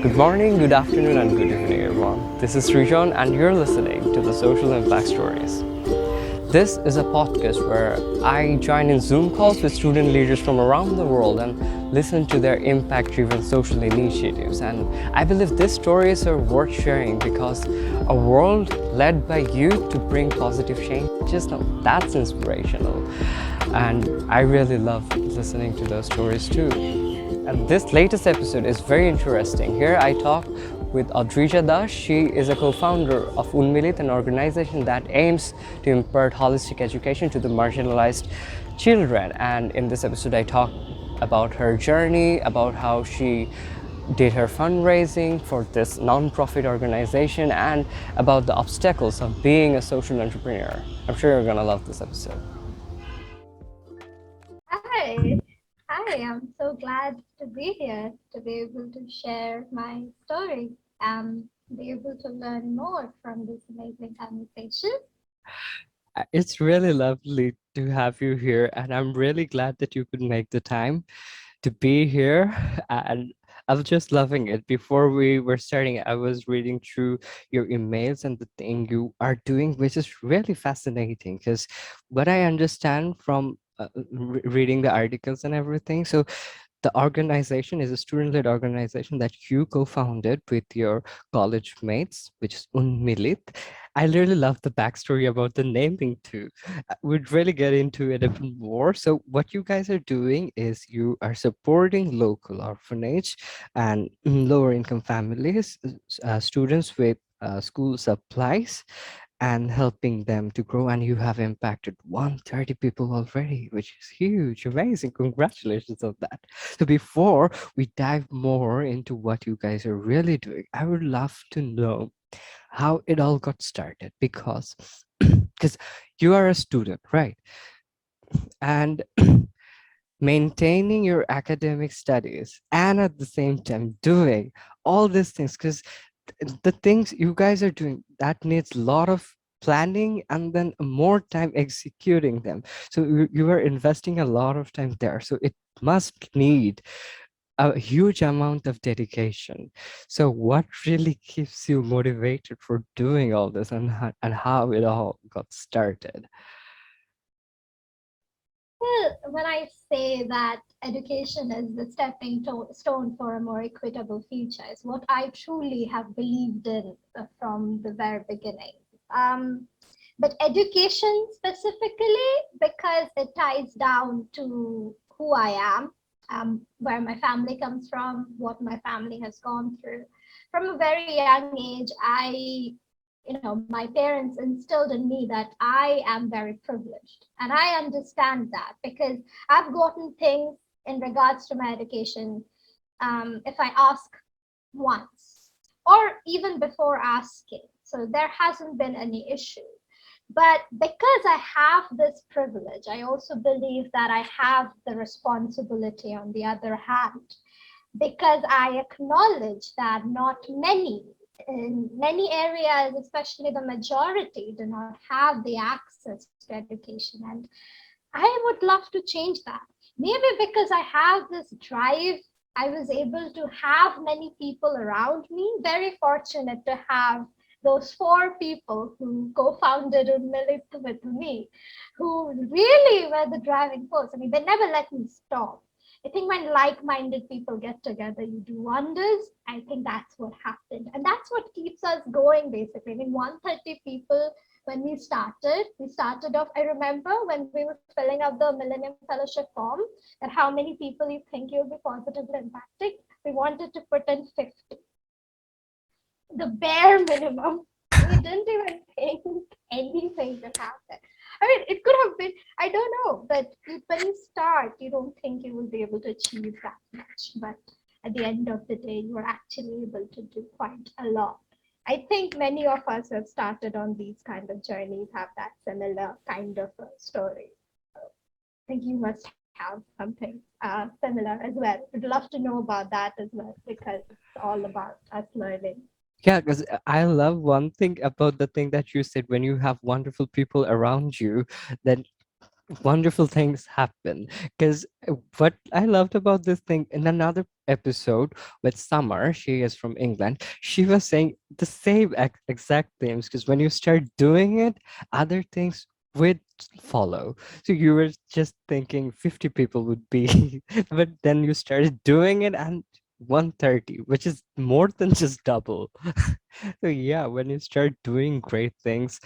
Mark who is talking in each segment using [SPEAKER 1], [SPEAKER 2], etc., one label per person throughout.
[SPEAKER 1] Good morning, good afternoon, and good evening, everyone. This is Adrija, and you're listening to the Social Impact Stories. This is a podcast where I join in Zoom calls with student leaders from around the world and listen to their impact driven social initiatives. And I believe these stories are worth sharing because a world led by youth to bring positive change, just now, that's inspirational. And I really love listening to those stories too. And this latest episode is very interesting. Here I talk with Adrija. She is a co-founder of Unmilit, an organization that aims to impart holistic education to the marginalized children. And in this episode I talk about her journey, about how she did her fundraising for this non-profit organization, and about the obstacles of being a social entrepreneur. I'm sure you're gonna love this episode.
[SPEAKER 2] Hi. Hi, I'm so glad to be here to be able to share my story and be able to learn more from this amazing conversation.
[SPEAKER 1] It's really lovely to have you here, and I'm really glad that you could make the time to be here. And I'm just loving it. Before we were starting, I was reading through your emails and the thing you are doing, which is really fascinating because what I understand from reading the articles and everything. So the organization is a student-led organization that you co-founded with your college mates, which is Unmilit. I really love the backstory about the naming too. We'd really get into it a bit more. So what you guys are doing is you are supporting local orphanage and lower income families, students with school supplies and helping them to grow, and you have impacted 130 people already, which is huge, amazing, congratulations on that. So before we dive more into what you guys are really doing, I would love to know how it all got started, because because you are a student, right? And maintaining your academic studies and at the same time doing all these things, because the things you guys are doing, that needs a lot of planning and then more time executing them. So you are investing a lot of time there, so it must need a huge amount of dedication. So what really keeps you motivated for doing all this, and how it all got started?
[SPEAKER 2] Well, when I say that education is the stone for a more equitable future, is what I truly have believed in from the very beginning. Um, but education specifically, because it ties down to who I am, where my family comes from, what my family has gone through. From a very young age, my parents instilled in me that I am very privileged. And I understand that because I've gotten things in regards to my education if I ask once or even before asking. So there hasn't been any issue. But because I have this privilege, I also believe that I have the responsibility on the other hand, because I acknowledge that not many, in many areas, especially the majority, do not have the access to education. And I would love to change that. Maybe because I have this drive, I was able to have many people around me. Very fortunate to have those four people who co-founded Unmilit with me, who really were the driving force. I mean, they never let me stop. I think when like-minded people get together, you do wonders. I think that's what happened, and that's what keeps us going. Basically, I mean, 130 people when we started off. I remember when we were filling up the Millennium Fellowship form, that how many people you think you'll be positively impacting. We wanted to put in 50, the bare minimum. We didn't even think anything could happen. I mean, it could have been, I don't know, but when you start, you don't think you will be able to achieve that much. But at the end of the day, you are actually able to do quite a lot. I think many of us who have started on these kind of journeys have that similar kind of a story. I think you must have something similar as well. Would love to know about that as well, because it's all about us learning.
[SPEAKER 1] Yeah, because I love one thing about the thing that you said, when you have wonderful people around you, then wonderful things happen. Because what I loved about this thing in another episode with Summer, she is from England, she was saying the same exact things. Because when you start doing it, other things would follow. So you were just thinking 50 people would be, but then you started doing it and 130, which is more than just double. So yeah, when you start doing great things,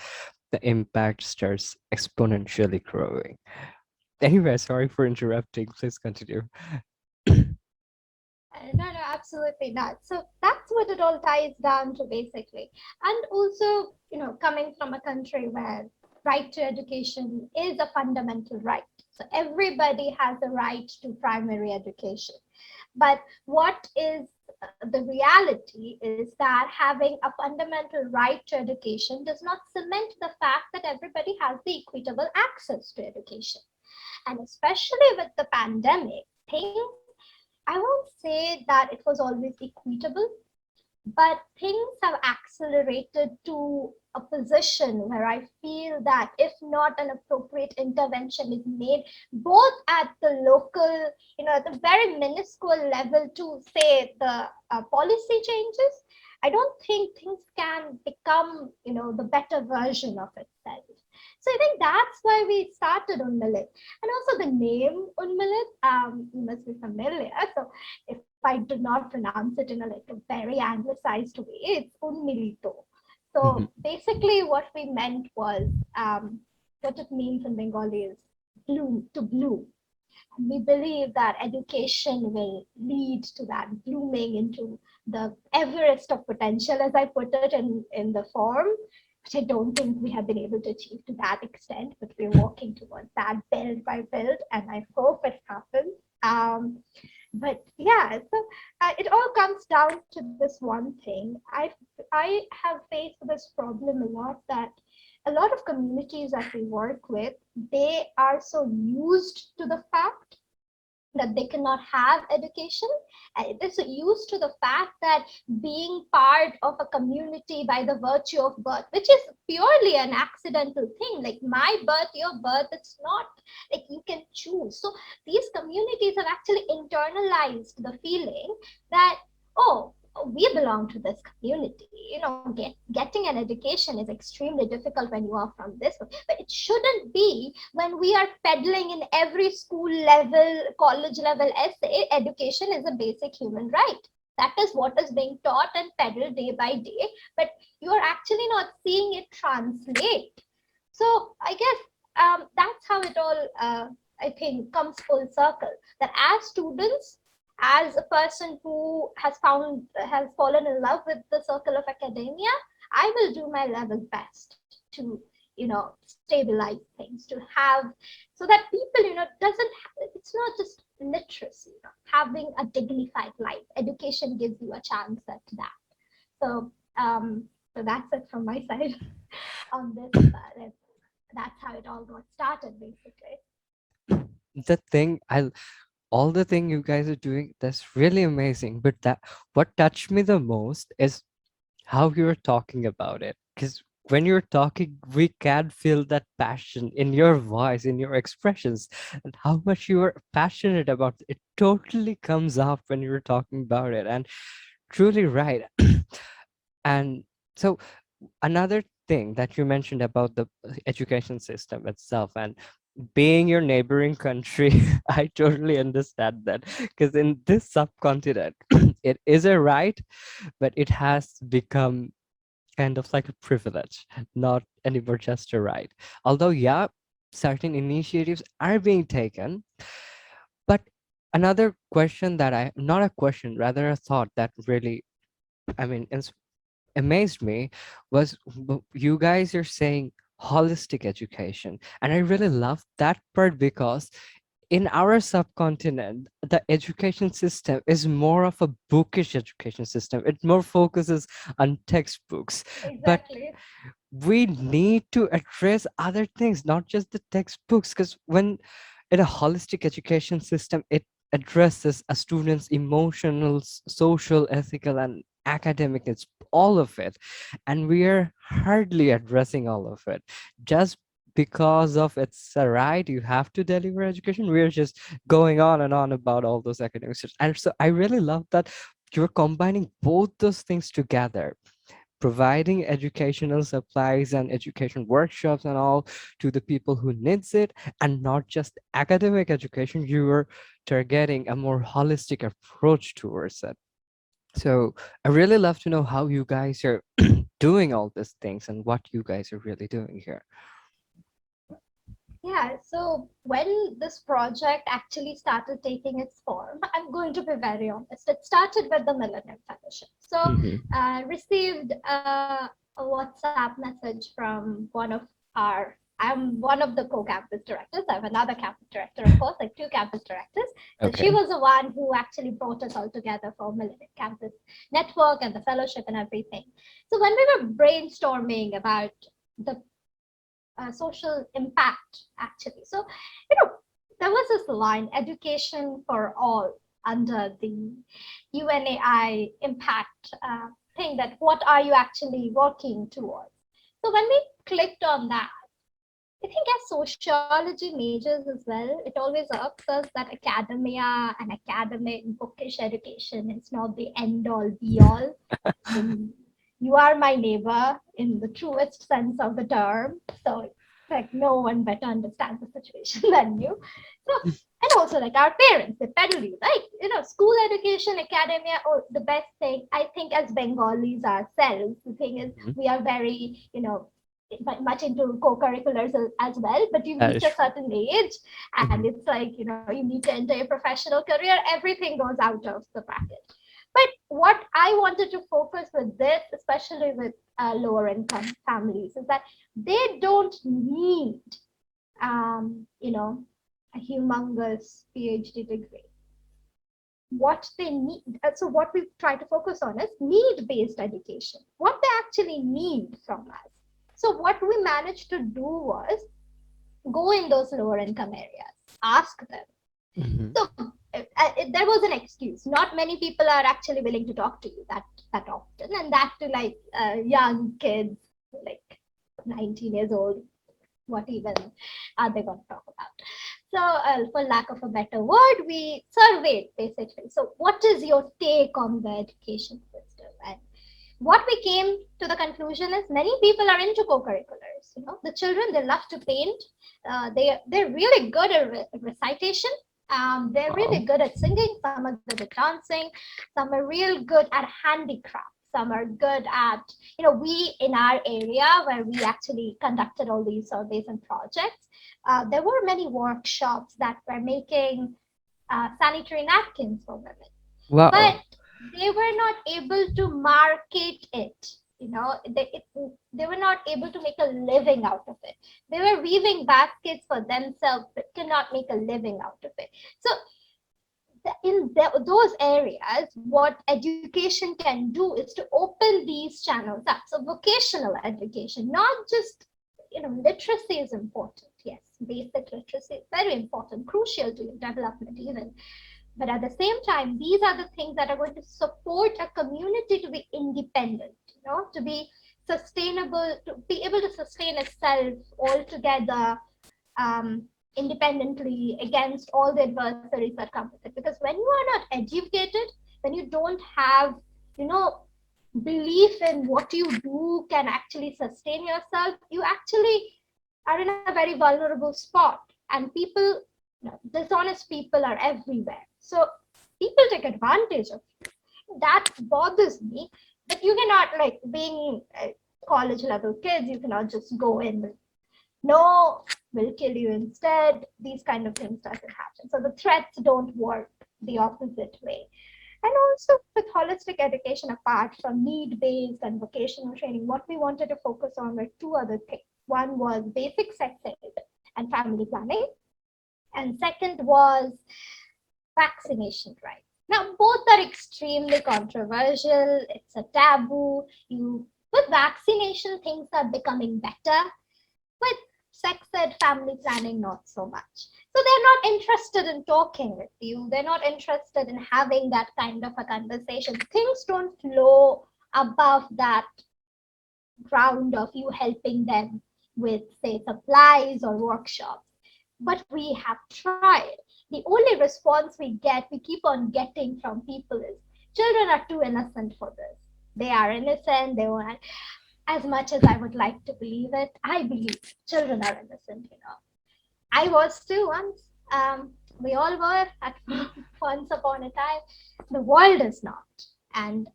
[SPEAKER 1] the impact starts exponentially growing. Anyway, sorry for interrupting. Please continue.
[SPEAKER 2] No, no, absolutely not. So that's what it all ties down to basically. And also, coming from a country where right to education is a fundamental right. So everybody has a right to primary education. But what is the reality is that having a fundamental right to education does not cement the fact that everybody has the equitable access to education. And especially with the pandemic, things, I won't say that it was always equitable, but things have accelerated to a position where I feel that if not an appropriate intervention is made, both at the local, at the very minuscule level to say the policy changes, I don't think things can become, the better version of itself. So I think that's why we started Unmilit. And also the name Unmilit, you must be familiar. So if I do not pronounce it in a very anglicized way, it's Unmilito. So
[SPEAKER 1] Mhm.
[SPEAKER 2] basically, what we meant was what it means in Bengali is bloom to bloom. And we believe that education will lead to that blooming into the Everest of potential, as I put it in the form, which I don't think we have been able to achieve to that extent, but we're working towards that build by build, and I hope it happens. But yeah, so it all comes down to this one thing. I have faced this problem a lot, that a lot of communities that we work with, they are so used to the fact that they cannot have education. And it is used to the fact that being part of a community by the virtue of birth, which is purely an accidental thing, like my birth, your birth, it's not like you can choose. So these communities have actually internalized the feeling that, oh, we belong to this community. Getting an education is extremely difficult when you are from this one. But it shouldn't be when we are peddling in every school level, college level essay, education is a basic human right. That is what is being taught and peddled day by day, but you are actually not seeing it translate. So I guess that's how it all, I think, comes full circle. That as students, as a person who has fallen in love with the circle of academia, I will do my level best to stabilize things, to have, so that people doesn't it's not just literacy, having a dignified life. Education gives you a chance at that. So that's it from my side on this. That's how it all got started, basically.
[SPEAKER 1] The thing I all the thing you guys are doing, that's really amazing. But that what touched me the most is how you're talking about it. Because when you're talking, we can feel that passion in your voice, in your expressions, and how much you are passionate about it. It totally comes up when you're talking about it. And truly right. And so another thing that you mentioned about the education system itself and being your neighboring country, I totally understand that, because in this subcontinent it is a right, but it has become kind of like a privilege, not anymore just a right. Although yeah, certain initiatives are being taken. But another question that I not a question, rather a thought that really, I mean, amazed me was you guys are saying holistic education, and I really love that part, because in our subcontinent the education system is more of a bookish education system. It more focuses on textbooks, but
[SPEAKER 2] Exactly.
[SPEAKER 1] we need to address other things, not just the textbooks. Because when in a holistic education system, it addresses a student's emotional, social, ethical, and academic needs, all of it. And we are hardly addressing all of it. Just because of it's a right, you have to deliver education. We're just going on and on about all those academics. And so I really love that you're combining both those things together, providing educational supplies and education workshops and all to the people who needs it, and not just academic education. You are targeting a more holistic approach towards it. So I really love to know how you guys are doing all these things and what you guys are really doing here.
[SPEAKER 2] Yeah, so when this project actually started taking its form, I'm going to be very honest. It started with the Millennium Fellowship. So
[SPEAKER 1] Hmm.
[SPEAKER 2] I received a WhatsApp message from one of I'm one of the co-campus directors. I have another campus director, of course, like two campus directors. So she
[SPEAKER 1] Okay.
[SPEAKER 2] was the one who actually brought us all together for Millennium Campus Network and the fellowship and everything. So when we were brainstorming about the social impact actually. So, there was this line, education for all, under the UNAI impact thing, that what are you actually working towards? So when we clicked on that, I think as sociology majors as well, it always irks us that academia and academic bookish education is not the end all be all. In, you are my neighbor in the truest sense of the term. So like no one better understands the situation than you. So and also like our parents, they peddle you, like school education, academia, or the best thing. I think as Bengalis ourselves, the thing is
[SPEAKER 1] Mhm.
[SPEAKER 2] we are very, much into co-curriculars as well, but you
[SPEAKER 1] That
[SPEAKER 2] reach
[SPEAKER 1] is
[SPEAKER 2] a
[SPEAKER 1] true.
[SPEAKER 2] certain age and
[SPEAKER 1] Mhm.
[SPEAKER 2] it's like, you need to enter your professional career, everything goes out of the bracket. But what I wanted to focus with this, especially with lower income families, is that they don't need, a humongous PhD degree. What they need, so what we try to focus on is need based education, what they actually need from us. So, what we managed to do was go in those lower income areas, ask them.
[SPEAKER 1] Mhm.
[SPEAKER 2] So there was an excuse. Not many people are actually willing to talk to you that often, and that to like young kids, like 19 years old. What even are they going to talk about? So, for lack of a better word, we surveyed basically. So, what is your take on the education system? And what we came to the conclusion is many people are into co-curriculars. The children, they love to paint. They're really good at recitation. They're
[SPEAKER 1] Wow.
[SPEAKER 2] really good at singing. Some are good at dancing. Some are real good at handicraft. Some are good at, we in our area where we actually conducted all these surveys and projects, there were many workshops that were making sanitary napkins for women, but
[SPEAKER 1] Wow.
[SPEAKER 2] they were not able to market it. They were not able to make a living out of it. They were weaving baskets for themselves but cannot make a living out of it. So in those areas, what education can do is to open these channels up. So vocational education, not just, literacy is important. Yes, basic literacy is very important, crucial to your development even. But at the same time, these are the things that are going to support a community to be independent, to be sustainable, to be able to sustain itself altogether, independently against all the adversaries that come with it. Because when you are not educated, when you don't have, you know, belief in what you do can actually sustain yourself, you actually are in a very vulnerable spot. And people, dishonest people are everywhere. So people take advantage of you. That bothers me. But you cannot, like, being college level kids, you cannot just go in with no, we'll kill you instead. These kind of things doesn't happen. So the threats don't work the opposite way. And also with holistic education, apart from need-based and vocational training, what we wanted to focus on were two other things. One was basic sex ed and family planning, and second was vaccination rights. Now, both are extremely controversial. It's a taboo. You with vaccination, things are becoming better. With sex ed, family planning, not so much. So they're not interested in talking with you. They're not interested in having that kind of a conversation. Things don't flow above that ground of you helping them with, say, supplies or workshops. But we have tried. The only response we get, we keep on getting from people is children are too innocent for this. They are innocent. They want, as much as I would like to believe it, I believe children are innocent. I was too once. We all were at once upon a time. The world is not. And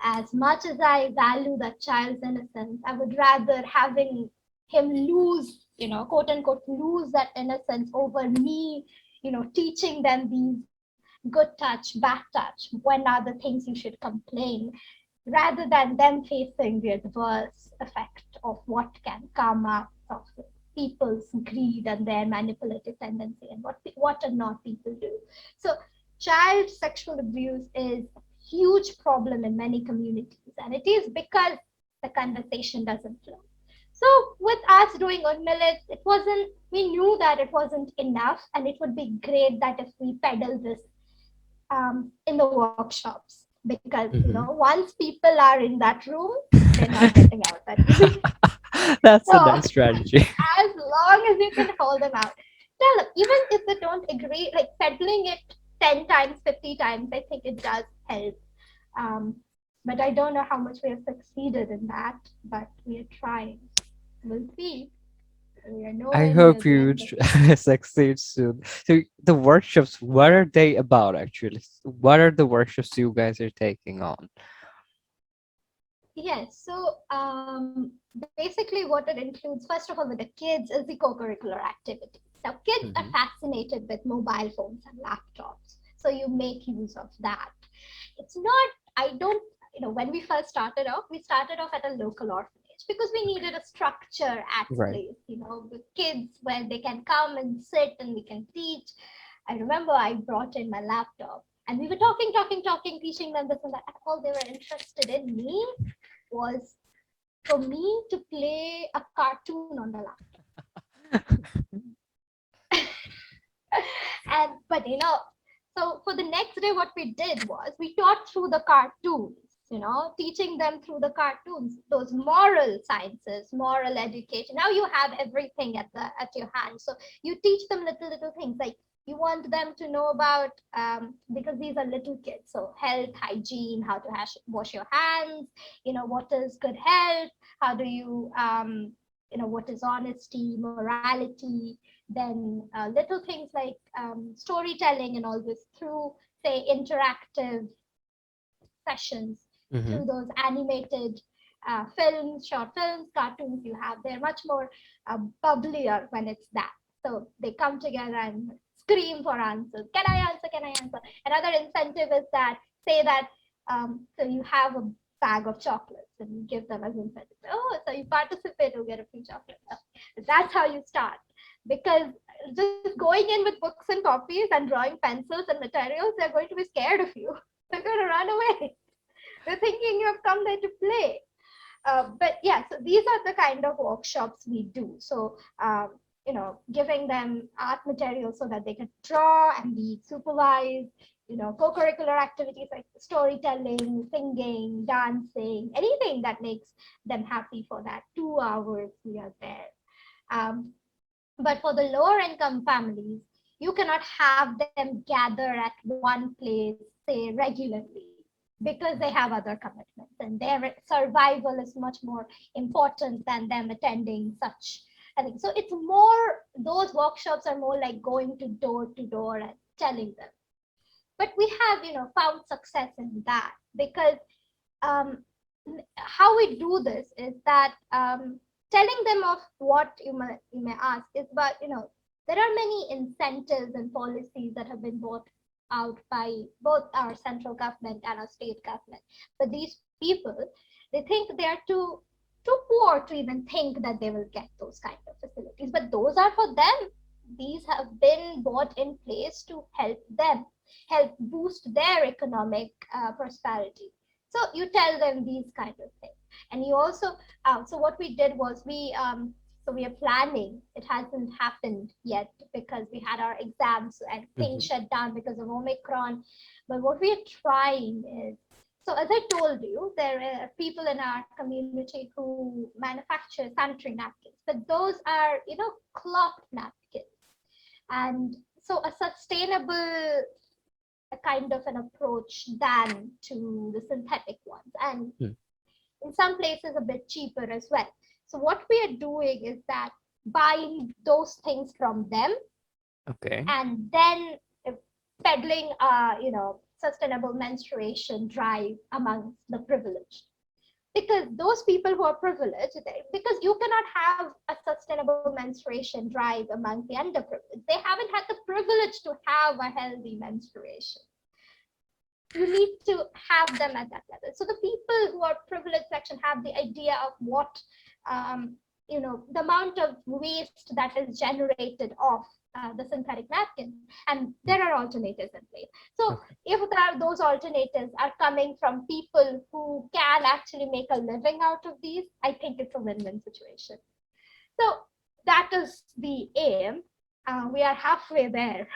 [SPEAKER 2] as much as I value that child's innocence, I would rather having him lose, quote unquote, lose that innocence over me, teaching them these good touch, bad touch, when are the things you should complain, rather than them facing the adverse effect of what can come out of people's greed and their manipulative tendency and what and not people do. So child sexual abuse is a huge problem in many communities, and it is because the conversation doesn't flow. So with us doing Unmilit, it wasn't, we knew that it wasn't enough, and it would be great that if we peddle this in the workshops, because
[SPEAKER 1] Mhm.
[SPEAKER 2] once people are in that room, they're not getting out that easily.
[SPEAKER 1] That's a
[SPEAKER 2] So
[SPEAKER 1] nice strategy.
[SPEAKER 2] as long as you can hold them out, tell them, even if they don't agree, like peddling it 10 times, 50 times, I think it does help. But I don't know how much we have succeeded in that, but we are trying. We'll see. We are
[SPEAKER 1] I
[SPEAKER 2] nowhere near
[SPEAKER 1] hope
[SPEAKER 2] the
[SPEAKER 1] you
[SPEAKER 2] end of it.
[SPEAKER 1] succeed soon. So the workshops, what are they about actually? What are the workshops you guys are taking on?
[SPEAKER 2] Yes, so basically, what it includes, first of all, with the kids, is the co curricular activities. Now, kids are
[SPEAKER 1] Hmm.
[SPEAKER 2] fascinated with mobile phones and laptops, so you make use of that. It's not, I don't, when we first started off, we started off at a local orphanage because we needed a structure at
[SPEAKER 1] Right.
[SPEAKER 2] place, with kids where they can come and sit and we can teach. I remember I brought in my laptop and we were talking, talking, talking, teaching them this and that. And all they were interested in me was for me to play a cartoon on the laptop. And but so for the next day, what we did was we taught through the cartoons. Teaching them through the cartoons, those moral sciences, moral education. Now you have everything at your hand. So you teach them little things like you want them to know about because these are little kids. So health, hygiene, how to wash your hands. What is good health? How do you what is honesty, morality, then little things like storytelling and all this through, say, interactive sessions,
[SPEAKER 1] Hmm.
[SPEAKER 2] through those animated films, short films, cartoons you have. They're much more bubblier when it's that. So they come together and scream for answers. Can I answer? Can I answer? Another incentive is that, say that, so you have a bag of chocolates and you give them as incentive. Oh, so you participate, you'll get a free chocolate. That's how you start. Because just going in with books and copies and drawing pencils and materials, they're going to be scared of you. They're going to run away. They're thinking you have come there to play. But yeah, so these are the kind of workshops we do. So, giving them art materials so that they can draw and be supervised, co-curricular activities like storytelling, singing, dancing, anything that makes them happy for that 2 hours we are there. Um, but for the lower income families, you cannot have them gather at one place, say, regularly, because they have other commitments and their survival is much more important than them attending such a thing. So it's more, those workshops are more like going to door and telling them. But we have, found success in that because um, how we do this is that telling them of what you may ask is, but there are many incentives and policies that have been brought out by both our central government and our state government. But these people, they think they are too poor to even think that they will get those kind of facilities. But those are for them. These have been brought in place to help them, help boost their economic prosperity. So you tell them these kind of things, and you also. So what we did was so we are planning. It hasn't happened yet because we had our exams and things
[SPEAKER 1] Hmm.
[SPEAKER 2] shut down because of Omicron. But what we are trying is So as I told you, there are people in our community who manufacture sanitary napkins, but those are, cloth napkins. And so a sustainable kind of an approach than to the synthetic ones. And
[SPEAKER 1] Hmm.
[SPEAKER 2] in some places a bit cheaper as well. So what we are doing is that buying those things from them
[SPEAKER 1] Okay.
[SPEAKER 2] and then peddling sustainable menstruation drive amongst the privileged, because those people who are privileged, because you cannot have a sustainable menstruation drive among the underprivileged. They haven't had the privilege to have a healthy menstruation. You need to have them at that level. So the people who are privileged section have the idea of what, the amount of waste that is generated off the synthetic napkin, and
[SPEAKER 1] Hmm.
[SPEAKER 2] there are alternatives in place. So
[SPEAKER 1] Okay.
[SPEAKER 2] if those alternatives are coming from people who can actually make a living out of these, I think it's a win-win situation. So that is the aim. We are halfway there,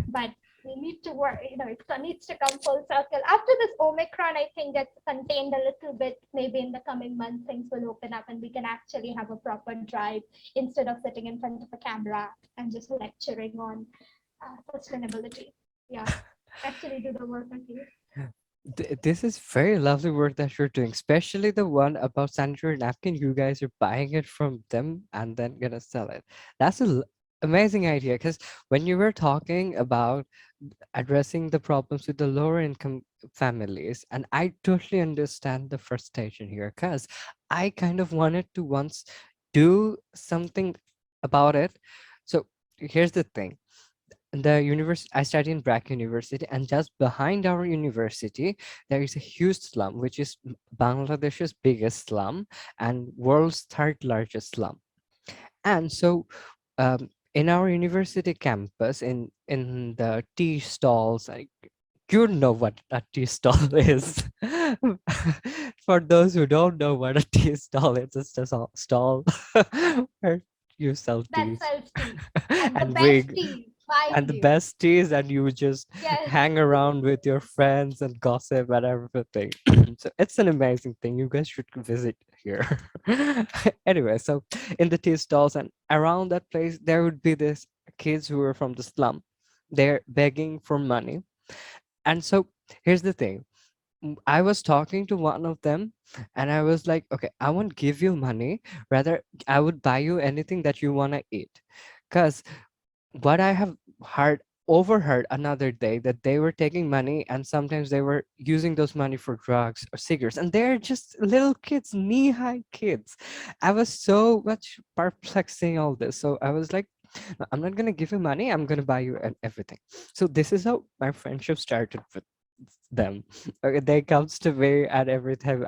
[SPEAKER 2] but we need to work, it needs to come full circle. After this Omicron, I think gets contained a little bit, maybe in the coming months, things will open up and we can actually have a proper drive instead of sitting in front of a camera and just lecturing on sustainability. Yeah, actually do the work with you.
[SPEAKER 1] This is very lovely work that you're doing, especially the one about sanitary napkin. You guys are buying it from them and then gonna sell it. That's an amazing idea, because when you were talking about addressing the problems with the lower income families, and I totally understand the frustration here, because I kind of wanted to once do something about it. So here's the thing. The university I study in Brack University, and just behind our university there is a huge slum, which is Bangladesh's biggest slum and world's third largest slum. And so in our university campus, in the tea stalls, you know what a tea stall is. For those who don't know what a tea stall is, it's just a stall where you sell
[SPEAKER 2] That
[SPEAKER 1] teas.
[SPEAKER 2] sells tea. And the
[SPEAKER 1] And
[SPEAKER 2] best
[SPEAKER 1] we
[SPEAKER 2] tea,
[SPEAKER 1] and
[SPEAKER 2] mind
[SPEAKER 1] the
[SPEAKER 2] you.
[SPEAKER 1] best is, and you just
[SPEAKER 2] Yes.
[SPEAKER 1] hang around with your friends and gossip and everything. So it's an amazing thing. You guys should visit here. Anyway, so in the tea stalls and around that place, there would be this kids who are from the slum. They're begging for money. And so here's the thing. I was talking to one of them and I was like, okay, I won't give you money. Rather, I would buy you anything that you want to eat. Because what I have overheard another day, that they were taking money and sometimes they were using those money for drugs or cigarettes, and they're just little kids, knee-high kids. I was so much perplexing all this. So I was like, I'm not gonna give you money, I'm gonna buy you everything. So this is how my friendship started with them. Okay, they comes to me and every time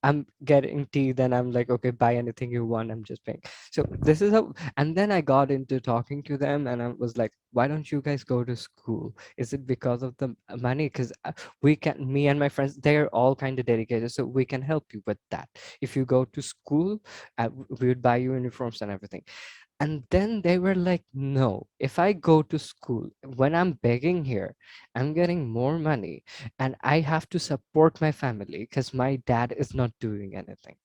[SPEAKER 1] I'm getting tea, then I'm like, okay, buy anything you want, I'm just paying. So this is how, and then I got into talking to them and I was like, why don't you guys go to school? Is it because of the money? Because we can, me and my friends, they're all kind of dedicated, so we can help you with that. If you go to school, we would buy you uniforms and everything. And then they were like, no, if I go to school, when I'm begging here, I'm getting more money and I have to support my family because my dad is not doing anything.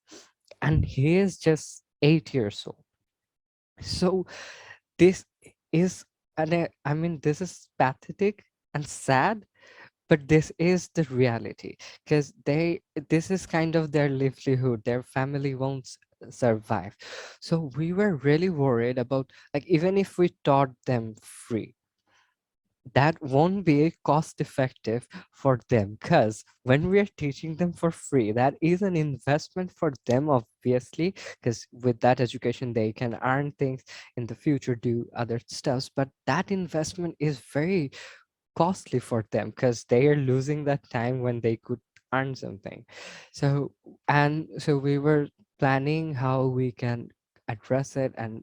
[SPEAKER 1] And he is just 8 years old. So this is, I mean, this is pathetic and sad, but this is the reality, because this is kind of their livelihood. Their family won't survive. So we were really worried about, like, even if we taught them free, that won't be cost effective for them, because when we are teaching them for free, that is an investment for them, obviously, because with that education they can earn things in the future, do other stuffs, but that investment is very costly for them because they are losing that time when they could earn something. So, and so we were planning how we can address it, and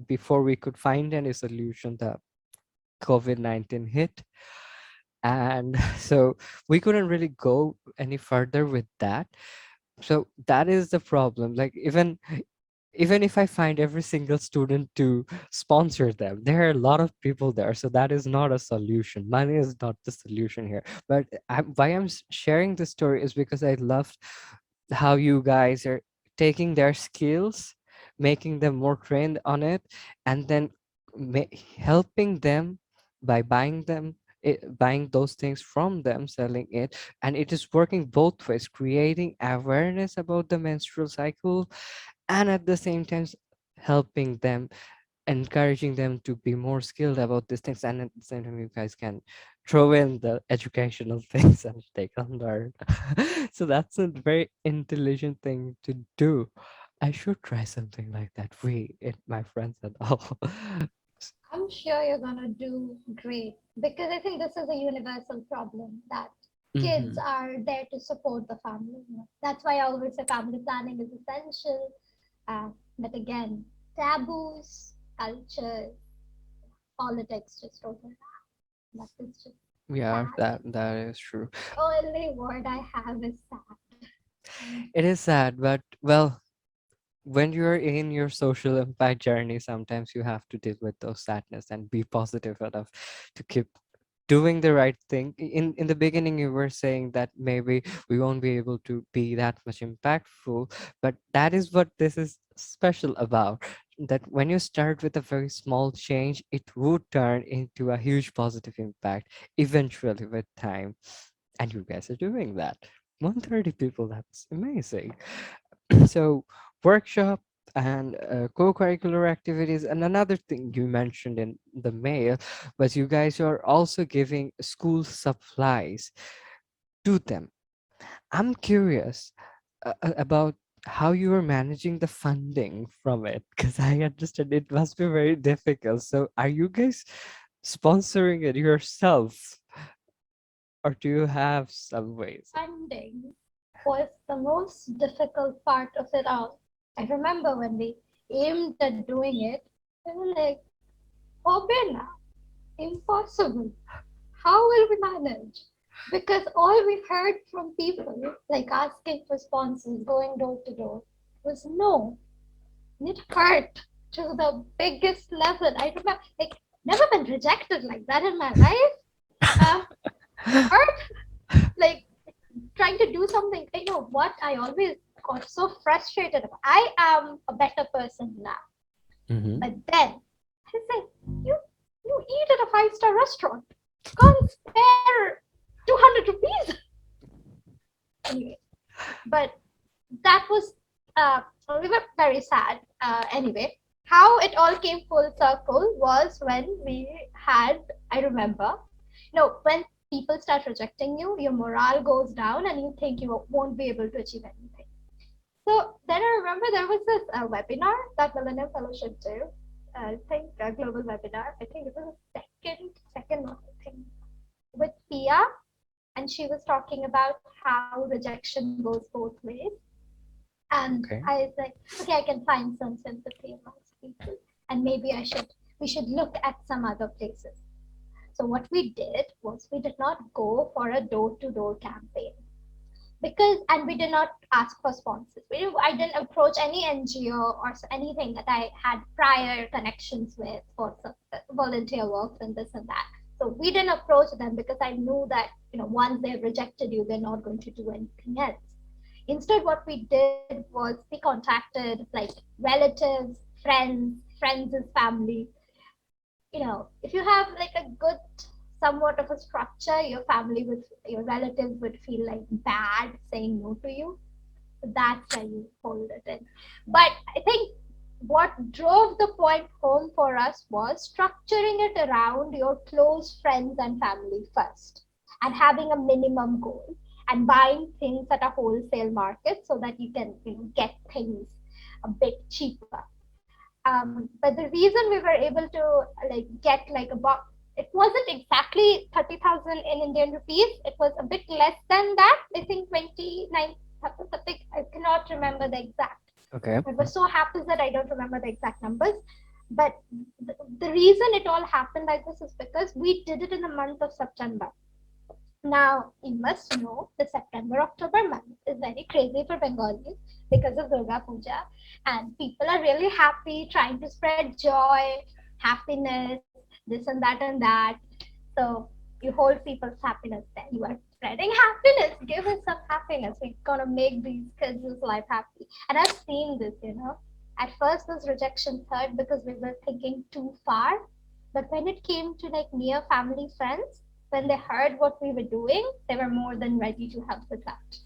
[SPEAKER 1] before we could find any solution, the COVID-19 hit. And so we couldn't really go any further with that. So that is the problem. Like, even even if I find every single student to sponsor them, there are a lot of people there. So that is not a solution. Money is not the solution here. But why I'm sharing this story is because I loved how you guys are taking their skills, making them more trained on it, and then helping them by buying those things from them, selling it, and it is working both ways, creating awareness about the menstrual cycle, and at the same time helping them, encouraging them to be more skilled about these things, and at the same time you guys can throw in the educational things and they can learn. So that's a very intelligent thing to do. I should try something like that, my friends and all.
[SPEAKER 2] I'm sure you're gonna do great because I think this is a universal problem that kids
[SPEAKER 1] Hmm.
[SPEAKER 2] are there to support the family. That's why I always say family planning is essential. But again, taboos, culture, politics just overlap. That is just
[SPEAKER 1] Yeah,
[SPEAKER 2] sad.
[SPEAKER 1] that is true.
[SPEAKER 2] The only word I have is sad. And
[SPEAKER 1] It is sad, but well, when you're in your social impact journey, sometimes you have to deal with those sadness and be positive enough to keep doing the right thing. In the beginning you were saying that maybe we won't be able to be that much impactful, but that is what this is special about, that when you start with a very small change, it would turn into a huge positive impact eventually with time. And you guys are doing that. 130 people, that's amazing. So workshop and co-curricular activities, and another thing you mentioned in the mail was you guys are also giving school supplies to them. I'm curious about how you are managing the funding from it, because I understand it must be very difficult. So are you guys sponsoring it yourself, or do you have some ways?
[SPEAKER 2] funding was the most difficult part of it all. I remember when we aimed at doing it, we were like, Obena, impossible. How will we manage? Because all we heard from people, like asking for sponsors, going door to door, was no. And it hurt to the biggest level. I remember, like, never been rejected like that in my life. Hurt, like, trying to do something. You know what? I always got so frustrated. I am a better person now.
[SPEAKER 1] Hmm.
[SPEAKER 2] But then, I said, you eat at a five-star restaurant. Can't spare 200 rupees. Anyway, but that was we were very sad. Anyway, how it all came full circle was when we had, I remember, when people start rejecting you, your morale goes down and you think you won't be able to achieve anything. So then I remember there was this webinar that Millennium Fellowship did. I think a global webinar. I think it was the second one, I think, with Pia, and she was talking about how rejection goes both ways. And I
[SPEAKER 1] Okay.
[SPEAKER 2] was like, okay, I can find some sympathy amongst people, and maybe we should look at some other places. So what we did was we did not go for a door-to-door campaign because, and we did not ask for sponsors. I didn't approach any NGO or anything that I had prior connections with for volunteer work and this and that. So we didn't approach them because I knew that once they've rejected you, they're not going to do anything else. Instead, what we did was we contacted like relatives, friends' family. If you have like a good somewhat of a structure, your relatives would feel like bad saying no to you. So that's why you hold it in. But I think what drove the point home for us was structuring it around your close friends and family first, and having a minimum goal, and buying things at a wholesale market so that you can get things a bit cheaper. But the reason we were able to like get like about, it wasn't exactly 30,000 in Indian rupees. It was a bit less than that. I think 29 something. I cannot remember the exact.
[SPEAKER 1] Okay.
[SPEAKER 2] I was so happy that I don't remember the exact numbers. But the reason it all happened like this is because we did it in the month of September. Now, you must know the September October month is very crazy for Bengalis because of Durga Puja. And people are really happy, trying to spread joy, happiness, this and that and that. So you hold people's happiness there. You are spreading happiness. Give us some happiness. We're gonna make these kids' life happy. And I've seen this, you know. At first, this rejection hurt because we were thinking too far. But when it came to like near family friends, when they heard what we were doing, they were more than ready to help with that.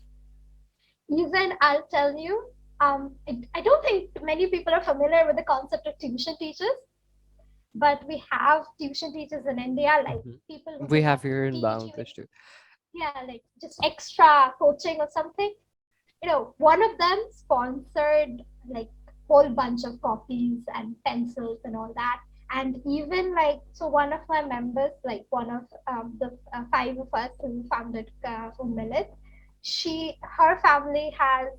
[SPEAKER 2] Even I'll tell you, I don't think many people are familiar with the concept of tuition teachers, but we have tuition teachers in India, like
[SPEAKER 1] Mhm.
[SPEAKER 2] people who
[SPEAKER 1] We
[SPEAKER 2] just
[SPEAKER 1] have
[SPEAKER 2] have to
[SPEAKER 1] here in
[SPEAKER 2] teach you,
[SPEAKER 1] Bangladesh too.
[SPEAKER 2] yeah, like just extra coaching or something. You know, one of them sponsored like whole bunch of copies and pencils and all that. And even like, so one of my members, like one of the five of us who founded Unmilit, her family has,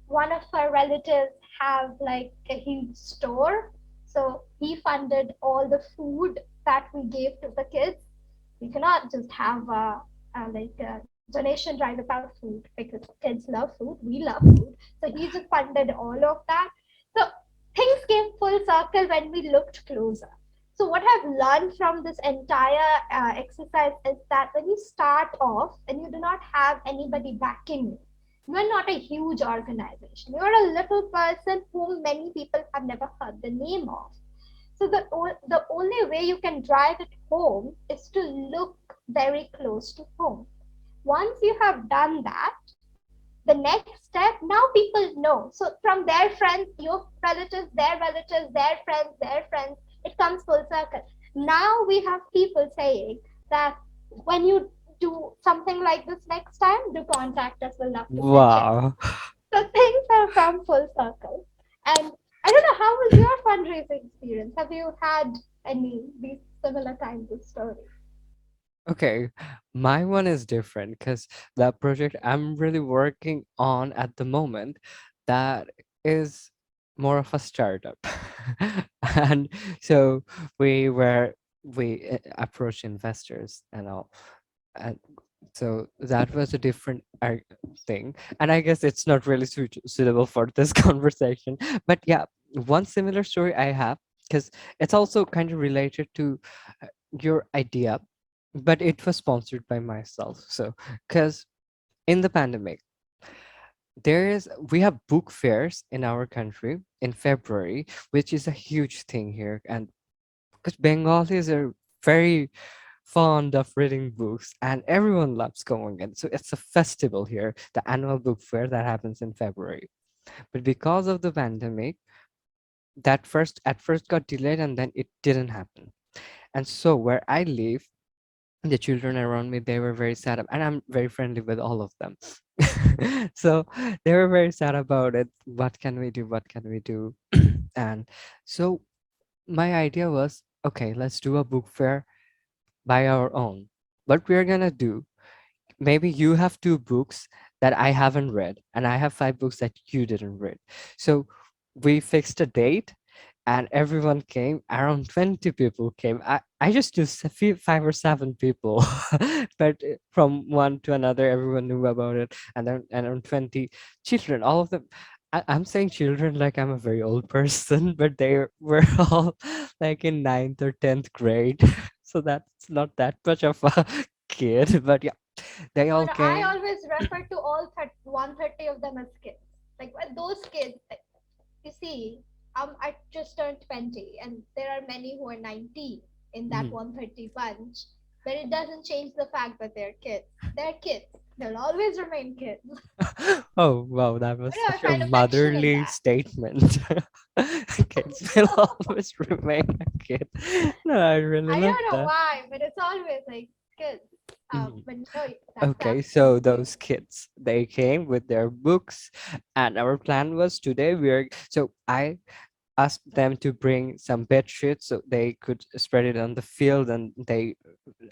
[SPEAKER 2] one of her relatives have like a huge store. So he funded all the food that we gave to the kids. We cannot just have a donation drive without food because kids love food. We love food. So he just funded all of that. So things came full circle when we looked closer. So what I've learned from this entire exercise is that when you start off and you do not have anybody backing you, you are not a huge organization. You are a little person whom many people have never heard the name of. So the only way you can drive it home is to look very close to home. Once you have done that, the next step, now people know. So from their friends, your relatives, their friends, it comes full circle. Now we have people saying that when you do something like this next time, do contact us. We'll love to pitch in.
[SPEAKER 1] Wow.
[SPEAKER 2] So things have come full circle. And I don't know, how was your fundraising experience? Have you had any these similar kinds of stories?
[SPEAKER 1] Okay, my one is different because the project I'm really working on at the moment, that is more of a startup. And so we approached investors and all. And so that was a different thing. And I guess it's not really suitable for this conversation. But yeah, one similar story I have, because it's also kind of related to your idea, but it was sponsored by myself. So, because in the pandemic, we have book fairs in our country in February, which is a huge thing here, and because Bengalis are very fond of reading books and everyone loves going in. So it's a festival here, the annual book fair that happens in February. But because of the pandemic, that first at first got delayed and then it didn't happen. And so where I live, the children around me, they were very sad and I'm very friendly with all of them. So they were very sad about it. What can we do? What can we do? And so my idea was, okay, let's do a book fair by our own. What we're gonna do, maybe you have two books that I haven't read, and I have five books that you didn't read. So we fixed a date, and everyone came. Around 20 people came. I just used five or seven people, but from one to another, everyone knew about it. And then around 20 children, all of them. I'm saying children like I'm a very old person, but they were all like in ninth or 10th grade. So that's not that much of a kid, but yeah, they
[SPEAKER 2] No,
[SPEAKER 1] all
[SPEAKER 2] no, I
[SPEAKER 1] came.
[SPEAKER 2] always refer to all 130 of them as kids. Like those kids, like, you see, I just turned 20, and there are many who are 19 in that
[SPEAKER 1] Mhm.
[SPEAKER 2] 130 bunch. But it doesn't change the fact that they're kids. They're kids. They'll always remain kids.
[SPEAKER 1] Oh wow, that was
[SPEAKER 2] Why do I
[SPEAKER 1] such a
[SPEAKER 2] find affection in
[SPEAKER 1] motherly
[SPEAKER 2] that?
[SPEAKER 1] statement. Kids will always remain a kid. No, I really
[SPEAKER 2] I
[SPEAKER 1] love
[SPEAKER 2] don't know
[SPEAKER 1] that.
[SPEAKER 2] why, but it's always like kids.
[SPEAKER 1] Mhm.
[SPEAKER 2] But no, that's
[SPEAKER 1] Okay, so
[SPEAKER 2] absolutely
[SPEAKER 1] those kids, they came with their books, and our plan was today so I asked them to bring some bed sheets so they could spread it on the field, and they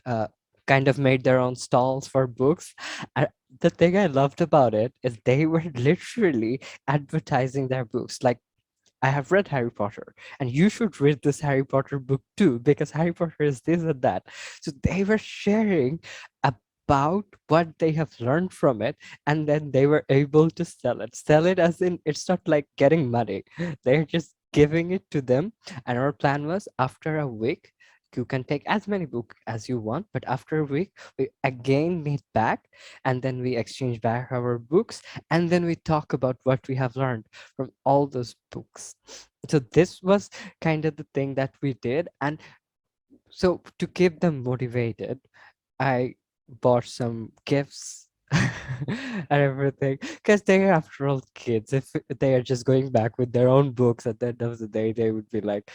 [SPEAKER 1] uh, kind of made their own stalls for books. And the thing I loved about it is they were literally advertising their books. Like, I have read Harry Potter, and you should read this Harry Potter book too, because Harry Potter is this and that. So they were sharing a about what they have learned from it, and then they were able to sell it, as in it's not like getting money. They're just giving it to them. And our plan was, after a week, you can take as many books as you want, but after a week we again meet back, and then we exchange back our books, and then we talk about what we have learned from all those books. So this was kind of the thing that we did. And so to keep them motivated, I bought some gifts and everything, because they are, after all, kids. If they are just going back with their own books, at the end of the day they would be like,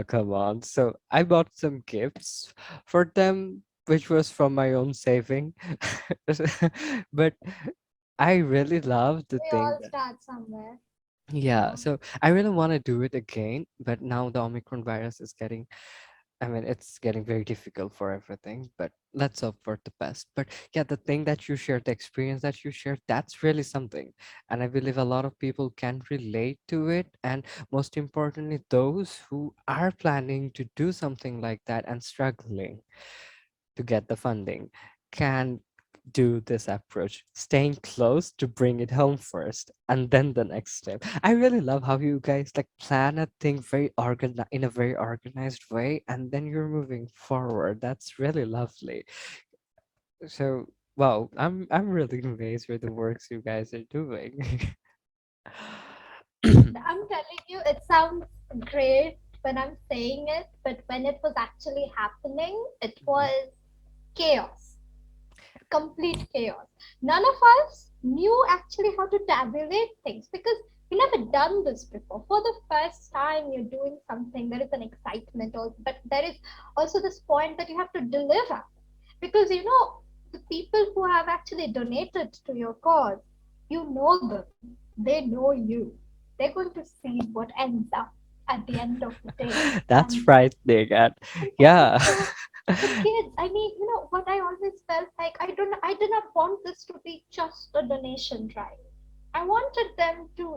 [SPEAKER 1] come on. So I bought some gifts for them, which was from my own saving. But I really love the
[SPEAKER 2] We
[SPEAKER 1] thing
[SPEAKER 2] all
[SPEAKER 1] that,
[SPEAKER 2] start somewhere, you
[SPEAKER 1] yeah,
[SPEAKER 2] know.
[SPEAKER 1] so I really want to do it again, but now the Omicron virus is getting, I mean, it's getting very difficult for everything, but let's hope for the best. But yeah, the thing that you shared, the experience that you shared, that's really something. And I believe a lot of people can relate to it. And most importantly, those who are planning to do something like that and struggling to get the funding can do this approach, staying close to bring it home first and then the next step. I really love how you guys like plan a thing very in a very organized way, and then you're moving forward. That's really lovely. So wow, I'm really amazed with the works you guys are doing.
[SPEAKER 2] I'm telling you, it sounds great when I'm saying it, but when it was actually happening, it was chaos, complete chaos. None of us knew actually how to tabulate things because we never done this before. For the first time, you're doing something, there is an excitement, also, but there is also this point that you have to deliver because you know the people who have actually donated to your cause, you know them, they know you, they're going to see what ends up at the end of the day.
[SPEAKER 1] That's
[SPEAKER 2] And
[SPEAKER 1] frightening. And
[SPEAKER 2] and
[SPEAKER 1] yeah.
[SPEAKER 2] also the kids, I mean, you know what, I always felt like I did not want this to be just a donation drive. I wanted them to,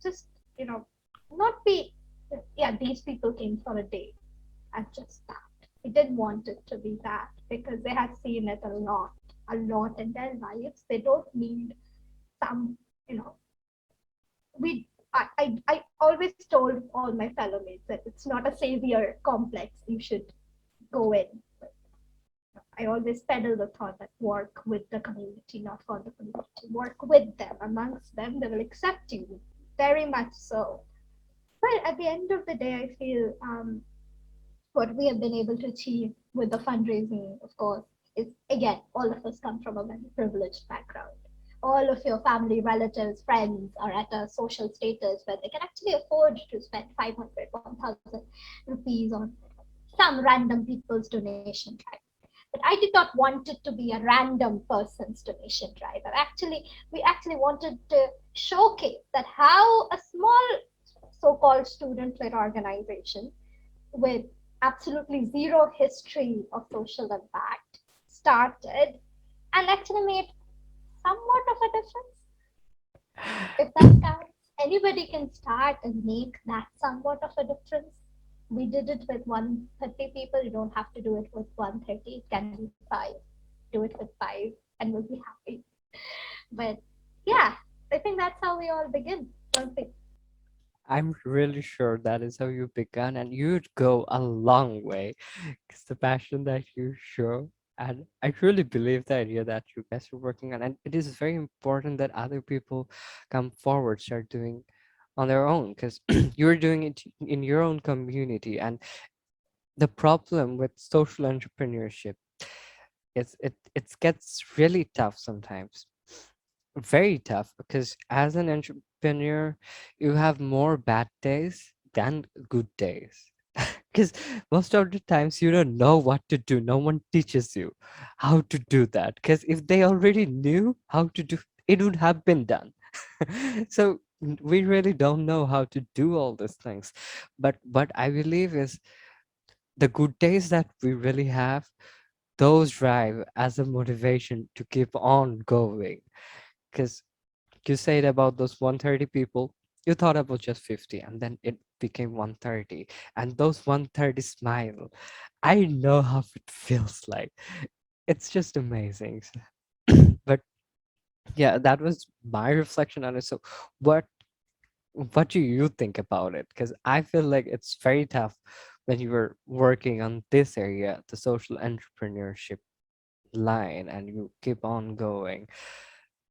[SPEAKER 2] just, you know not be, yeah, these people came for a day and just that. I didn't want it to be that because they have seen it a lot in their lives. They don't need some, you know we I always told all my fellow mates that it's not a savior complex you should go in. I always peddle the thought that work with the community, not for the community. Work with them, amongst them, they will accept you, very much so. But at the end of the day, I feel what we have been able to achieve with the fundraising, of course, is again, all of us come from a very privileged background. All of your family, relatives, friends are at a social status where they can actually afford to spend 500, 1,000 rupees on some random people's donation drive. But I did not want it to be a random person's donation drive. We actually wanted to showcase that how a small so-called student-led organization with absolutely zero history of social impact started and actually made somewhat of a difference. If that counts, anybody can start and make that somewhat of a difference. We did it with 130 people. You don't have to do it with 130. It can be five. Do it with five and we'll be happy. But yeah, I think that's how we all begin, don't we?
[SPEAKER 1] I'm really sure that is how you began, and you'd go a long way. It's the passion that you show. And I truly believe the idea that you guys are working on. And it is very important that other people come forward, start doing on their own, because you're doing it in your own community. And the problem with social entrepreneurship is it gets really tough sometimes, very tough, because as an entrepreneur you have more bad days than good days. Because most of the times you don't know what to do, no one teaches you how to do that, because if they already knew how to do, it would have been done. So we really don't know how to do all these things. But what I believe is the good days that we really have, those drive as a motivation to keep on going. Because you said about those 130 people, you thought about just 50, and then it became 130. And those 130 smile, I know how it feels like. it's just amazing. But yeah, that was my reflection on it. So what what do you think about it? Because I feel like it's very tough when you were working on this area, the social entrepreneurship line, and you keep on going.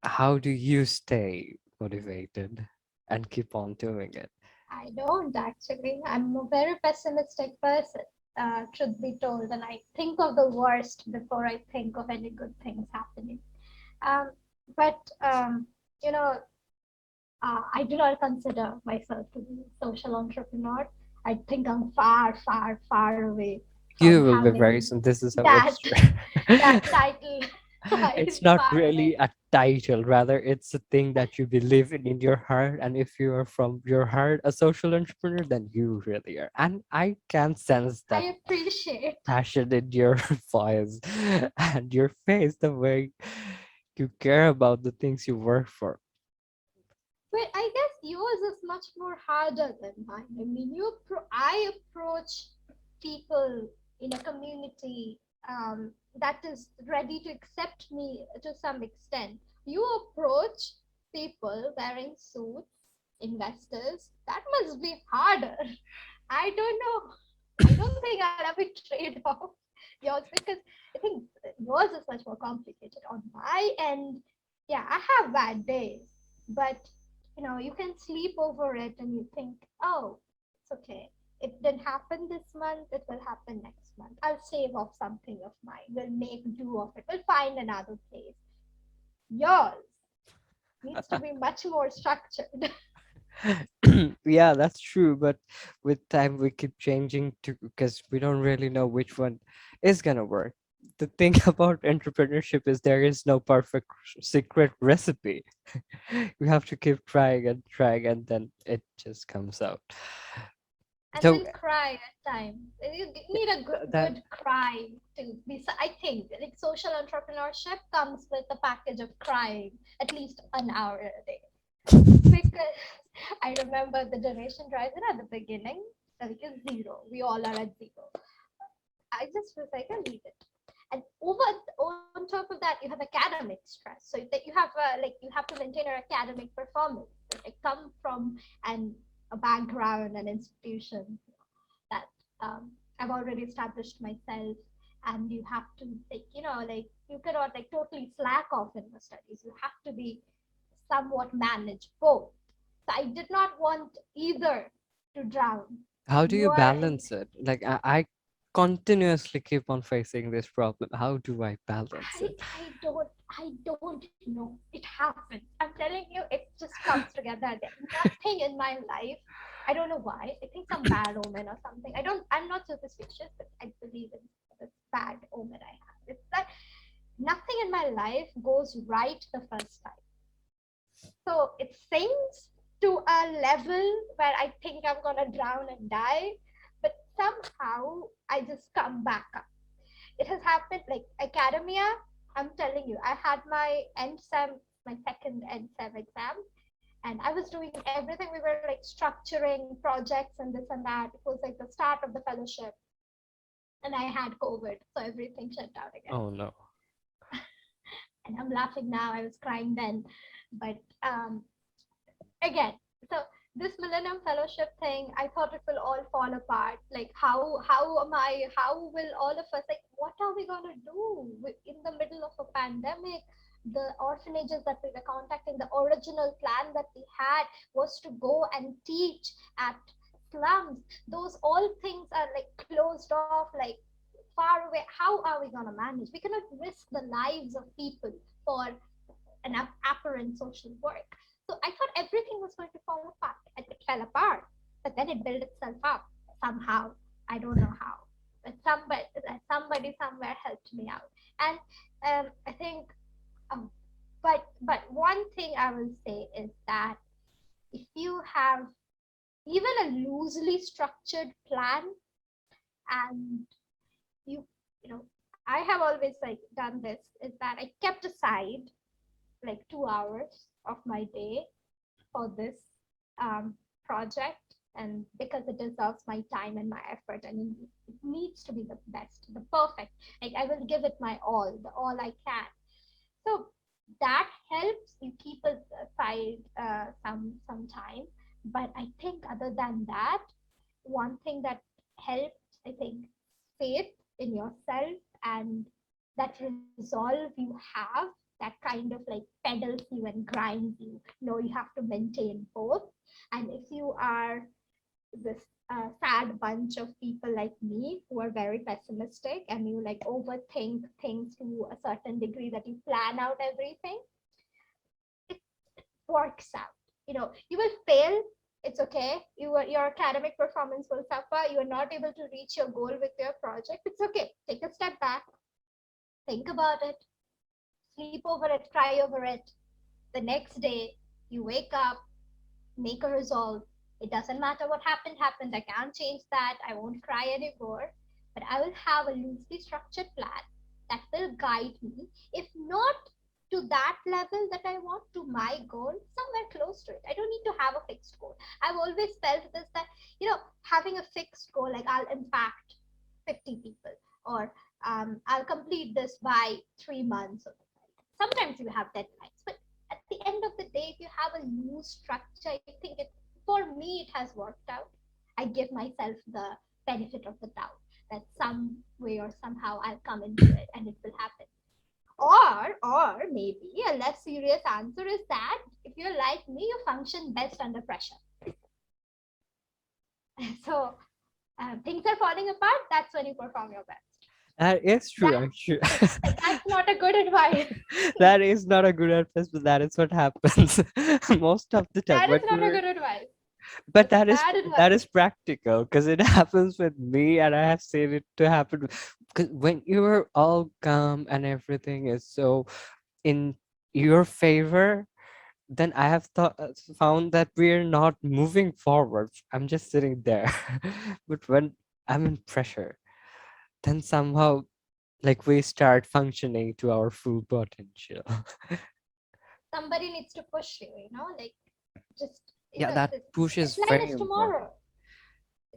[SPEAKER 1] How do you stay motivated and keep on doing it?
[SPEAKER 2] I don't actually. I'm a very pessimistic person, truth be told, and I think of the worst before I think of any good things happening. Um, but you know, I do not consider myself to be a social entrepreneur. I think I'm far, far, far away from
[SPEAKER 1] You will be very
[SPEAKER 2] having
[SPEAKER 1] soon. This is how
[SPEAKER 2] that
[SPEAKER 1] it's true.
[SPEAKER 2] that title.
[SPEAKER 1] It's
[SPEAKER 2] I'm
[SPEAKER 1] not
[SPEAKER 2] far
[SPEAKER 1] really
[SPEAKER 2] away.
[SPEAKER 1] a title, rather, it's a thing that you believe in your heart. And if you are from your heart a social entrepreneur, then you really are. And I can sense that
[SPEAKER 2] I appreciate.
[SPEAKER 1] passion in your voice and your face, the way you care about the things you work for.
[SPEAKER 2] But I guess yours is much more harder than mine. I mean, I approach people in a community that is ready to accept me to some extent. You approach people wearing suits, investors. That must be harder. I don't know. I don't think I'll have a trade off yours because I think yours is much more complicated. On my end, yeah, I have bad days, but you can sleep over it and you think, oh, it's okay. It didn't happen this month, it will happen next month. I'll save off something of mine. We'll make do of it. We'll find another place. Yours needs to be much more structured.
[SPEAKER 1] Yeah, that's true. But with time, we keep changing to because we don't really know which one is gonna work. The thing about entrepreneurship is there is no perfect secret recipe. You have to keep trying, and then it just comes out.
[SPEAKER 2] And
[SPEAKER 1] So
[SPEAKER 2] then cry at times. You need a
[SPEAKER 1] that
[SPEAKER 2] good cry to be. I think like social entrepreneurship comes with a package of crying at least an hour a day. Because I remember the donation drive at the beginning, like is zero. We all are at zero. I just was like, I'll leave it. And on top of that, you have academic stress. So that you have you have to maintain your academic performance. Like, I come from an a background, an institution that I've already established myself, and you have to like you cannot like totally slack off in your studies. You have to be somewhat manage both. So I did not want either to drown.
[SPEAKER 1] how do
[SPEAKER 2] You
[SPEAKER 1] you
[SPEAKER 2] are
[SPEAKER 1] balance it? Like I continuously keep on facing this problem. How do I balance it?
[SPEAKER 2] I don't know. It happens. I'm telling you, it just comes together. Nothing in my life. I don't know why. I think some bad omen or something. I'm not superstitious, but I believe in this bad omen I have. It's that nothing in my life goes right the first time. So it sinks to a level where I think I'm gonna drown and die, but somehow I just come back up. It has happened like academia. I'm telling you, I had my end sem, my second end sem exam, and I was doing everything. We were like structuring projects and this and that. It was like the start of the fellowship, and I had COVID, so everything shut down again.
[SPEAKER 1] Oh no.
[SPEAKER 2] And I'm laughing now. I was crying then, but again, so this Millennium Fellowship thing, I thought it will all fall apart. Like how will all of us, like, what are we gonna do in the middle of a pandemic? The orphanages that we were contacting, the original plan that we had was to go and teach at slums. Those all things are like closed off, like far away. How are we gonna manage? We cannot risk the lives of people for an apparent social work. So I thought everything was going to fall apart, and it fell apart. But then it built itself up somehow. I don't know how, but somebody somewhere helped me out. And I think, um, but one thing I will say is that if you have even a loosely structured plan, and you know I have always like done this, is that I kept aside like 2 hours of my day for this project. and because it deserves my time and my effort, and it needs to be the best, the perfect. Like I will give it my all, the all I can. So that helps you keep aside some time. But I think other than that, one thing that helps, I think, faith in yourself and that resolve you have, that kind of like pedals you and grinds you. No, you have to maintain both. And if you are this sad bunch of people like me who are very pessimistic and you like overthink things to a certain degree that you plan out everything, it works out. You will fail. It's okay. Your academic performance will suffer. You are not able to reach your goal with your project. It's okay. Take a step back, think about it, sleep over it, cry over it. The next day, you wake up, make a resolve. It doesn't matter what happened. I can't change that. I won't cry anymore. But I will have a loosely structured plan that will guide me, if not to that level that I want, to my goal, somewhere close to it. I don't need to have a fixed goal. I've always felt this, that, having a fixed goal, like I'll impact 50 people, or I'll complete this by 3 months. Sometimes you have deadlines, but at the end of the day, if you have a loose structure, I think for me, it has worked out. I give myself the benefit of the doubt that some way or somehow I'll come into it and it will happen. Or maybe a less serious answer is that if you're like me, you function best under pressure. So things are falling apart, that's when you perform your best.
[SPEAKER 1] That is true,
[SPEAKER 2] That
[SPEAKER 1] actually.
[SPEAKER 2] like that's not a good advice.
[SPEAKER 1] That is not a good advice, but that is what happens most of the time.
[SPEAKER 2] That is not a good advice.
[SPEAKER 1] But
[SPEAKER 2] That's bad
[SPEAKER 1] that
[SPEAKER 2] advice.
[SPEAKER 1] is practical because it happens with me, and I have seen it to happen. Because when you're all calm and everything is so in your favor, then I have found that we're not moving forward. I'm just sitting there. But when I'm in pressure, then somehow like we start functioning to our full potential.
[SPEAKER 2] Somebody needs to push you, like just,
[SPEAKER 1] Yeah, that
[SPEAKER 2] the
[SPEAKER 1] push is
[SPEAKER 2] deadline
[SPEAKER 1] very
[SPEAKER 2] is
[SPEAKER 1] important.
[SPEAKER 2] tomorrow.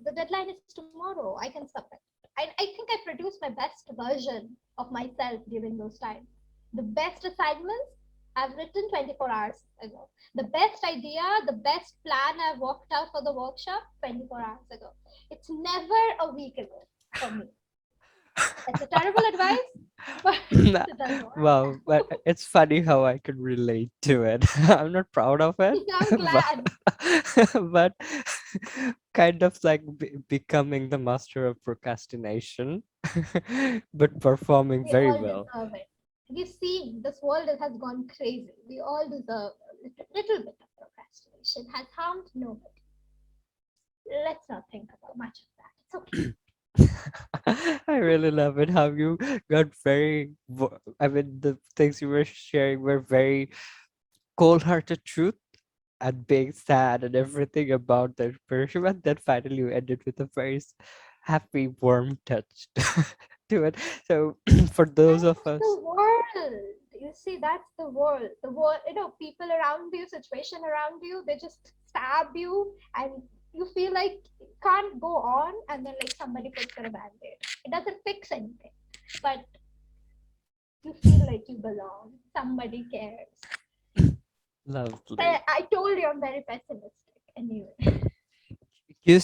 [SPEAKER 2] The deadline is tomorrow. I can submit. I think I produce my best version of myself during those times. The best assignments I've written 24 hours ago. The best idea, the best plan I've worked out for the workshop 24 hours ago. It's never a week ago for me. That's a terrible advice, but it does work.
[SPEAKER 1] Well, but it's funny how I can relate to it. I'm not proud of it,
[SPEAKER 2] I'm
[SPEAKER 1] but,
[SPEAKER 2] glad.
[SPEAKER 1] but kind of like becoming the master of procrastination, but performing
[SPEAKER 2] We
[SPEAKER 1] very
[SPEAKER 2] all
[SPEAKER 1] well.
[SPEAKER 2] deserve it. We've seen this world has gone crazy. We all deserve a little bit of procrastination. Has harmed nobody. Let's not think about much of that. It's okay.
[SPEAKER 1] I really love it how you got very, I mean, the things you were sharing were very cold-hearted truth and being sad and everything about the relationship, and then finally you ended with a very happy, warm touch to it. So for those of
[SPEAKER 2] That's the
[SPEAKER 1] us,
[SPEAKER 2] world. You see, that's the world. The world, people around you, situation around you, they just stab you, and you feel like you can't go on, and then like somebody puts on a band-aid. It doesn't fix anything, but you feel like you belong. Somebody cares.
[SPEAKER 1] lovely.
[SPEAKER 2] I told you I'm very pessimistic. Anyway,
[SPEAKER 1] You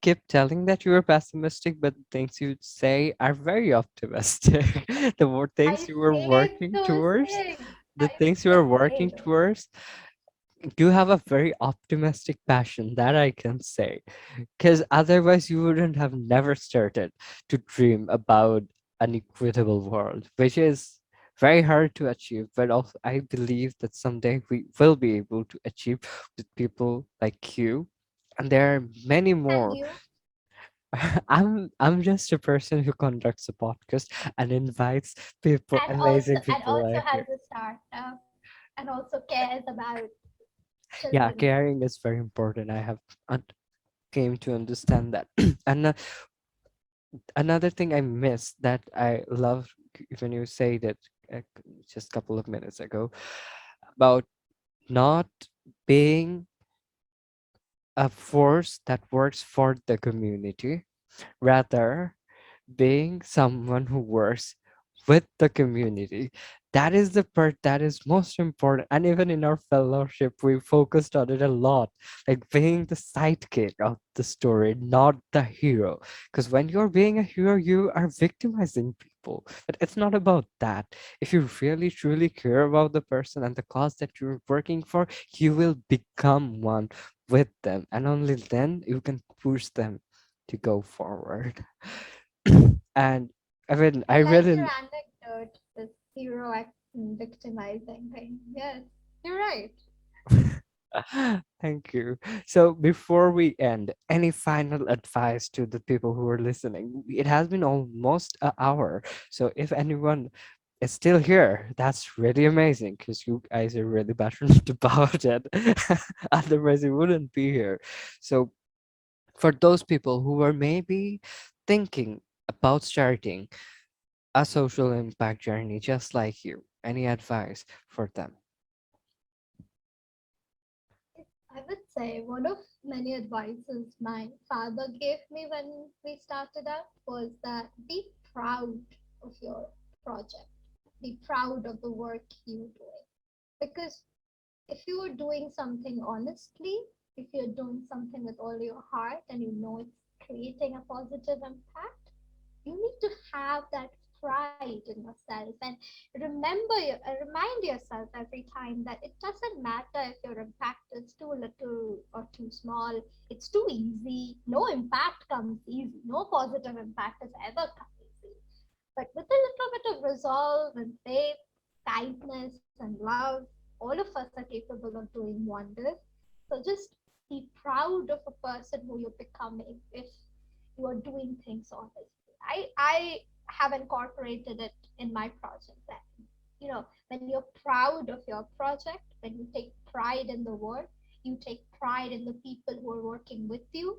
[SPEAKER 1] keep telling that you were pessimistic, but the things you say are very optimistic. The more things
[SPEAKER 2] I
[SPEAKER 1] you were
[SPEAKER 2] say
[SPEAKER 1] working
[SPEAKER 2] those
[SPEAKER 1] towards,
[SPEAKER 2] things.
[SPEAKER 1] the
[SPEAKER 2] I
[SPEAKER 1] things you are
[SPEAKER 2] say
[SPEAKER 1] working
[SPEAKER 2] those.
[SPEAKER 1] towards, you have a very optimistic passion, that I can say. Because otherwise, you wouldn't have never started to dream about an equitable world, which is very hard to achieve. But also, I believe that someday we will be able to achieve with people like you. And there are many
[SPEAKER 2] And
[SPEAKER 1] more.
[SPEAKER 2] you,
[SPEAKER 1] I'm just a person who conducts a podcast and invites people, amazing
[SPEAKER 2] and
[SPEAKER 1] people
[SPEAKER 2] also
[SPEAKER 1] like you.
[SPEAKER 2] has a startup, and also cares about
[SPEAKER 1] Yeah,
[SPEAKER 2] children.
[SPEAKER 1] caring is very important. I have came to understand that. And another thing I miss that I love when you say that just a couple of minutes ago about not being a force that works for the community, rather being someone who works with the community. That is the part that is most important. And even in our fellowship, we focused on it a lot, like being the sidekick of the story, not the hero. Because when you're being a hero, you are victimizing people. But it's not about that. If you really truly care about the person and the cause that you're working for, you will become one with them. And only then you can push them to go forward. And I mean, I
[SPEAKER 2] I like your
[SPEAKER 1] really
[SPEAKER 2] anecdote, this hero victimizing thing. Yes, you're right.
[SPEAKER 1] thank you. So before we end, any final advice to the people who are listening? It has been almost an hour. So if anyone is still here, that's really amazing because you guys are really passionate about it. Otherwise, you wouldn't be here. So for those people who are maybe thinking about starting a social impact journey just like you, any advice for them?
[SPEAKER 2] I would say one of many advices my father gave me when we started out was that be proud of your project, be proud of the work you're doing. Because if you are doing something honestly, if you're doing something with all your heart and you know it's creating a positive impact, you need to have that pride in yourself and remind yourself every time that it doesn't matter if your impact is too little or too small. It's too easy. No impact comes easy. No positive impact has ever come easy. But with a little bit of resolve and faith, kindness and love, all of us are capable of doing wonders. So just be proud of a person who you're becoming if you are doing things honestly. I have incorporated it in my project that, when you're proud of your project, when you take pride in the work, you take pride in the people who are working with you,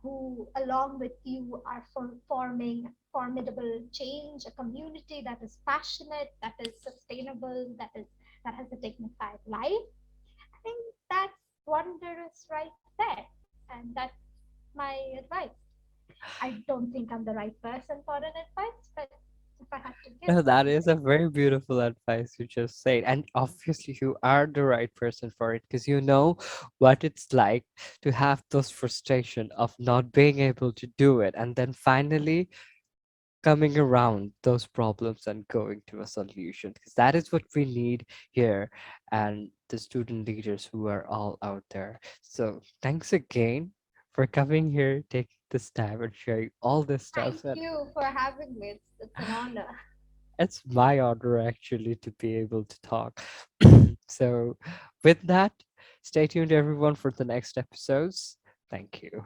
[SPEAKER 2] who along with you are forming formidable change, a community that is passionate, that is sustainable, that has a dignified life. I think that's wondrous right there, and that's my advice. I don't think I'm the right person for an advice, but if I had to give
[SPEAKER 1] No, that is
[SPEAKER 2] something,
[SPEAKER 1] a very beautiful advice you just said. And obviously, you are the right person for it because you know what it's like to have those frustration of not being able to do it. And then finally, coming around those problems and going to a solution because that is what we need here and the student leaders who are all out there. So thanks again for coming here, taking this time and sharing all this stuff.
[SPEAKER 2] thank
[SPEAKER 1] And
[SPEAKER 2] you for having me. It's an honor.
[SPEAKER 1] it's my honor actually to be able to talk. So with that, stay tuned everyone for the next episodes. Thank you.